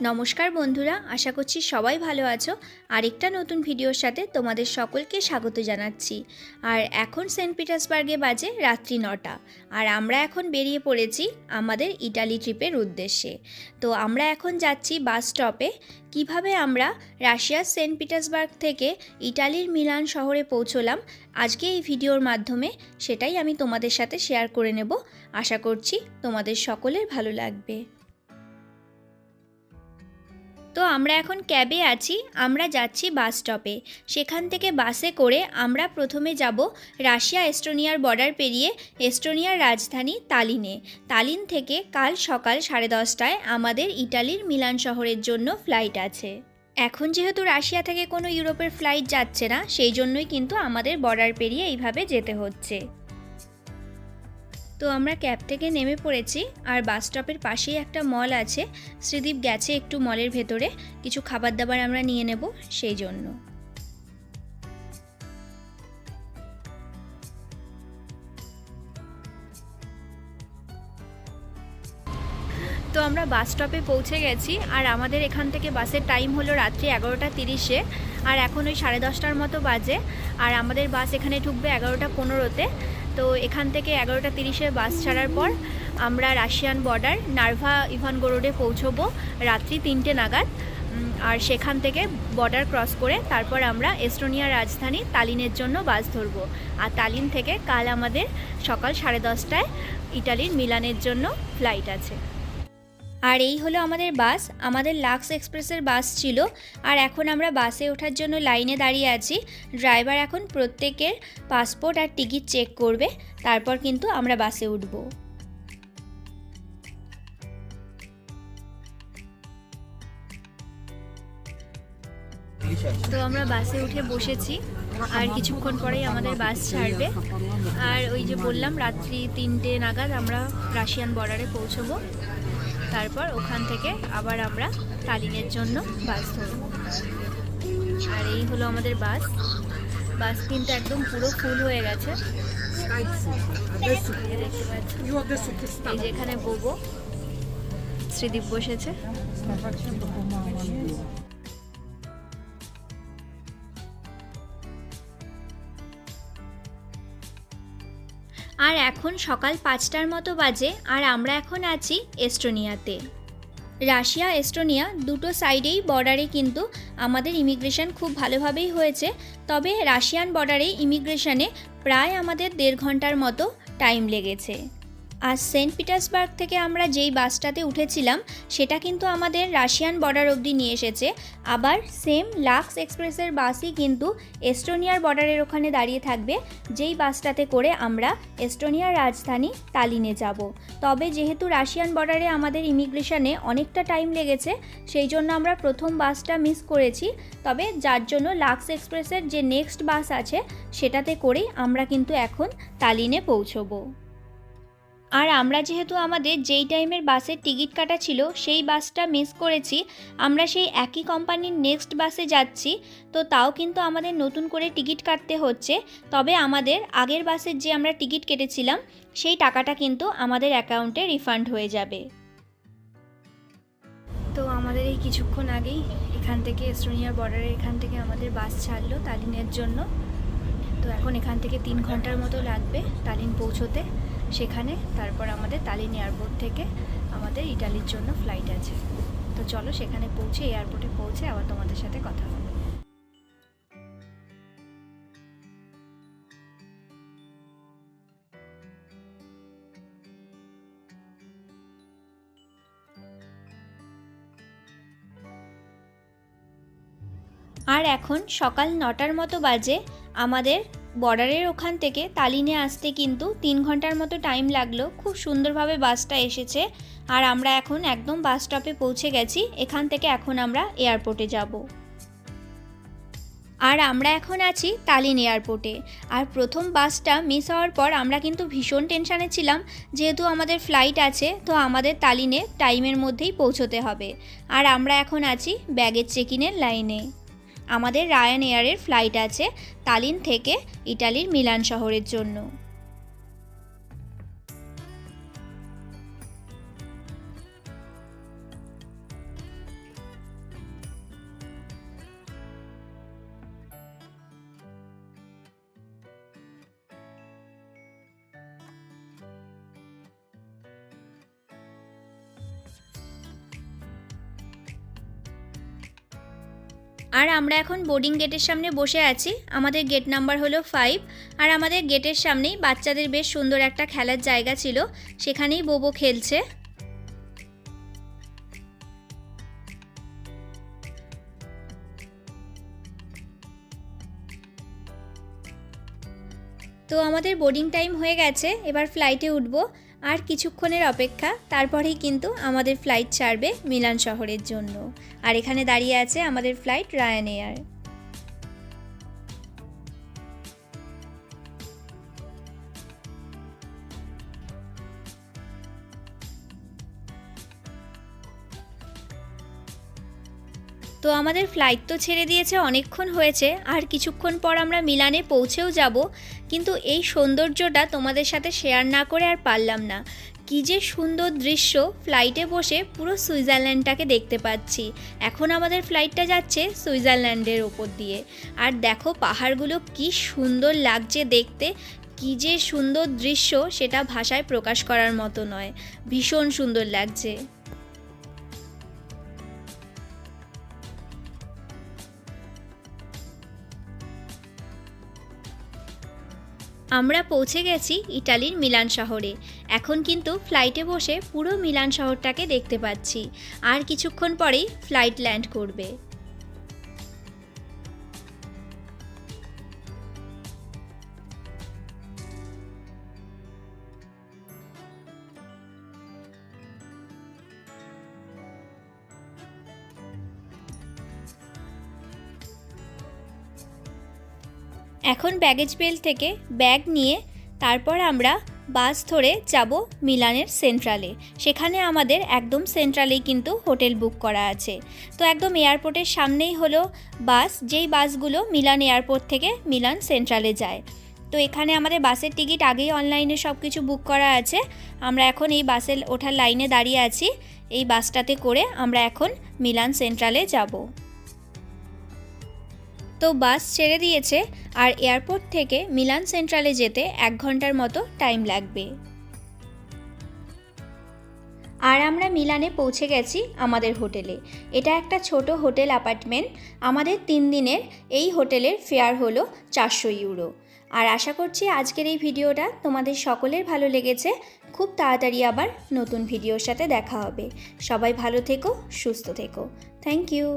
নমস্কার বন্ধুরা, আশা করছি সবাই ভালো আছো। আরেকটা নতুন ভিডিওর সাথে তোমাদের সকলকে স্বাগত জানাচ্ছি। আর এখন সেন্ট পিটার্সবার্গে বাজে রাত্রি 9টা, আর আমরা এখন বেরিয়ে পড়েছি আমাদের ইটালি ট্রিপের উদ্দেশ্যে। তো আমরা এখন যাচ্ছি বাস স্টপে। কিভাবে আমরা রাশিয়ার সেন্ট পিটার্সবার্গ থেকে ইটালির মিলান শহরে পৌঁছলাম আজকে এই ভিডিওর মাধ্যমে, সেটাই আমি তোমাদের সাথে শেয়ার করে নেব। আশা করছি তোমাদের সকলের ভালো লাগবে। তো আমরা এখন ক্যাবে আছি, আমরা যাচ্ছি বাস স্টপে। সেখান থেকে বাসে করে আমরা প্রথমে যাব রাশিয়া এস্টোনিয়ার বর্ডার পেরিয়ে এস্টোনিয়ার রাজধানী তালিনে। তালিন থেকে কাল সকাল 10:30টায় আমাদের ইটালির মিলান শহরের জন্য ফ্লাইট আছে। এখন যেহেতু রাশিয়া থেকে কোনো ইউরোপের ফ্লাইট যাচ্ছে না, সেই জন্যই কিন্তু আমাদের বর্ডার পেরিয়ে এইভাবে যেতে হচ্ছে। তো আমরা ক্যাব থেকে নেমে পড়েছি, আর বাস স্টপের পাশেই একটা মল আছে। শ্রীদীপ গেছে একটু মলের ভেতরে, কিছু খাবার দাবার আমরা নিয়ে নেব সেই জন্য। তো আমরা বাস স্টপে পৌঁছে গেছি, আর আমাদের এখান থেকে বাসের টাইম হলো রাত্রি 11:30-এ, আর এখন ওই 10:30টার মতো বাজে। আর আমাদের বাস এখানে ঢুকবে 11:15-তে। তো এখান থেকে 11:30-এ বাস ছাড়ার পর আমরা রাশিয়ান বর্ডার নার্ভা ইভানগোরোডে পৌঁছবো রাত্রি 3টে নাগাদ। আর সেখান থেকে বর্ডার ক্রস করে তারপর আমরা এস্টোনিয়ার রাজধানী তালিনের জন্য বাস ধরবো। আর তালিন থেকে কাল আমাদের সকাল 10:30টায় ইটালির মিলানের জন্য ফ্লাইট আছে। আর এই হলো আমাদের বাস, আমাদের লাক্স এক্সপ্রেসের বাস ছিল। আর এখন আমরা বাসে ওঠার জন্য লাইনে দাঁড়িয়ে আছি। ড্রাইভার এখন প্রত্যেকের পাসপোর্ট আর টিকিট চেক করবে, তারপর কিন্তু আমরা বাসে উঠব। তো আমরা বাসে উঠে বসেছি, আর কিছুক্ষণ পরেই আমাদের বাস ছাড়বে। আর ওই যে বললাম রাত্রি 3টে নাগাদ আমরা রাশিয়ান বর্ডারে পৌঁছবো। তারপর ওখান থেকে আবার আমরা তালিনের জন্য বাস ধরব। আর এই হলো আমাদের বাস। বাস কিন্তু একদম পুরো ফুল হয়ে গেছে। এই যে এখানে বসবো, শ্রীদীপ বসেছে। আর এখন সকাল 5টার মতো বাজে, আর আমরা এখন আছি এস্টোনিয়াতে। রাশিয়া এস্টোনিয়া দুটো সাইডেই বর্ডারে কিন্তু আমাদের ইমিগ্রেশন খুব ভালোভাবেই হয়েছে। তবে রাশিয়ান বর্ডারে ইমিগ্রেশনে প্রায় আমাদের 1.5 ঘন্টার মতো টাইম লেগেছে। আর সেন্ট পিটার্সবার্গ থেকে আমরা যেই বাসটাতে উঠেছিলাম সেটা কিন্তু আমাদের রাশিয়ান বর্ডার অবধি নিয়ে এসেছে। আবার সেম লাক্স এক্সপ্রেসের বাসই কিন্তু এস্টোনিয়ার বর্ডারের ওখানে দাঁড়িয়ে থাকবে, যেই বাসটাতে করে আমরা এস্টোনিয়ার রাজধানী তালিনে যাব। তবে যেহেতু রাশিয়ান বর্ডারে আমাদের ইমিগ্রেশনে অনেকটা টাইম লেগেছে, সেই জন্য আমরা প্রথম বাসটা মিস করেছি। তবে যার জন্য লাক্স এক্সপ্রেসের যে নেক্সট বাস আছে সেটাতে করেই আমরা কিন্তু এখন তালিনে পৌঁছবো। আর আমরা যেহেতু আমাদের যেই টাইমের বাসের টিকিট কাটা ছিল সেই বাসটা মিস করেছি, আমরা সেই একই কোম্পানির নেক্সট বাসে যাচ্ছি। তো তাও কিন্তু আমাদের নতুন করে টিকিট কাটতে হচ্ছে। তবে আমাদের আগের বাসের যে আমরা টিকিট কেটেছিলাম সেই টাকাটা কিন্তু আমাদের অ্যাকাউন্টে রিফান্ড হয়ে যাবে। তো আমাদের এই কিছুক্ষণ আগেই এখান থেকে এস্টোনিয়ার বর্ডারে এখান থেকে আমাদের বাস ছাড়লো তালিনের জন্য। তো এখন এখান থেকে 3 ঘন্টার মতো লাগবে তালিন পৌঁছোতে সেখানে। তারপর আমাদের তালিন এয়ারপোর্ট থেকে আমাদের ইটালির জন্য ফ্লাইট আছে। তো চলো সেখানে পৌঁছে, এয়ারপোর্টে পৌঁছে আবার তোমাদের সাথে কথা হবে। আর এখন সকাল 9টার মতো বাজে। আমাদের বর্ডারের ওখান থেকে তালিনে আসতে কিন্তু 3 ঘন্টার মতো টাইম লাগলো। খুব সুন্দরভাবে বাসটা এসেছে, আর আমরা এখন একদম বাস স্টপে পৌঁছে গেছি। এখান থেকে এখন আমরা এয়ারপোর্টে যাব। আর আমরা এখন আছি তালিন এয়ারপোর্টে। আর প্রথম বাসটা মিস হওয়ার পর আমরা কিন্তু ভীষণ টেনশানে ছিলাম, যেহেতু আমাদের ফ্লাইট আছে, তো আমাদের তালিনে টাইমের মধ্যেই পৌঁছতে হবে। আর আমরা এখন আছি ব্যাগেজ চেক ইনের লাইনে। আমাদের রায়ান এয়ারের ফ্লাইট আছে তালিন থেকে ইটালির মিলান শহরের জন্য। আর আমরা এখন বোর্ডিং গেটের সামনে বসে আছি। আমাদের গেট নাম্বার হলো 5। আর আমাদের গেটের সামনেই বাচ্চাদের বেশ সুন্দর একটা খেলার জায়গা ছিল, সেখানেই বোবো খেলছে। তো আমাদের বোর্ডিং টাইম হয়ে গেছে, এবার ফ্লাইটে উঠব। আর কিছুক্ষণের অপেক্ষা, তারপরেই কিন্তু আমাদের ফ্লাইট ছাড়বে মিলান শহরের জন্য। আর এখানে দাঁড়িয়ে আছে আমাদের ফ্লাইট রায়ান এয়ার। তো আমাদের ফ্লাইট তো ছেড়ে দিয়েছে, অনেকক্ষণ হয়েছে, আর কিছুক্ষণ পর আমরা মিলানে পৌঁছেও যাব। কিন্তু এই সৌন্দর্যটা তোমাদের সাথে শেয়ার না করে আর পারলাম না। কী যে সুন্দর দৃশ্য, ফ্লাইটে বসে পুরো সুইজারল্যান্ডটাকে দেখতে পাচ্ছি। এখন আমাদের ফ্লাইটটা যাচ্ছে সুইজারল্যান্ডের ওপর দিয়ে। আর দেখো পাহাড়গুলো কি সুন্দর লাগছে দেখতে, কী যে সুন্দর দৃশ্য সেটা ভাষায় প্রকাশ করার মতো নয়, ভীষণ সুন্দর লাগছে। আমরা পৌঁছে গেছি ইটালির মিলান শহরে। এখন কিন্তু ফ্লাইটে বসে পুরো মিলান শহরটাকে দেখতে পাচ্ছি। আর কিছুক্ষণ পরেই ফ্লাইট ল্যান্ড করবে। এখন ব্যাগেজ বেল্ট থেকে ব্যাগ নিয়ে তারপর আমরা বাস ধরে যাব মিলানের সেন্ট্রালে। সেখানে আমাদের একদম সেন্ট্রালেই কিন্তু হোটেল বুক করা আছে। তো একদম এয়ারপোর্টের সামনেই হলো বাস, যেই বাসগুলো মিলান এয়ারপোর্ট থেকে মিলান সেন্ট্রালে যায়। তো এখানে আমাদের বাসের টিকিট আগেই অনলাইনে সব কিছু বুক করা আছে। আমরা এখন এই বাসে ওঠার লাইনে দাঁড়িয়ে আছি। এই বাসটাতে করে আমরা এখন মিলান সেন্ট্রালে যাব। তো বাস ছেড়ে দিয়েছে, আর এয়ারপোর্ট থেকে মিলান সেন্ট্রালে যেতে 1 ঘন্টার মতো টাইম লাগবে। আর আমরা মিলানে পৌঁছে গেছি আমাদের হোটেলে। এটা একটা ছোট হোটেল অ্যাপার্টমেন্ট। আমাদের 3 দিনের এই হোটেলের ফেয়ার হলো 400 ইউরো। আর আশা করছি আজকের এই ভিডিওটা তোমাদের সকলের ভালো লেগেছে। খুব তাড়াতাড়ি আবার নতুন ভিডিওর সাথে দেখা হবে। সবাই ভালো থেকো, সুস্থ থেকো। Thank you.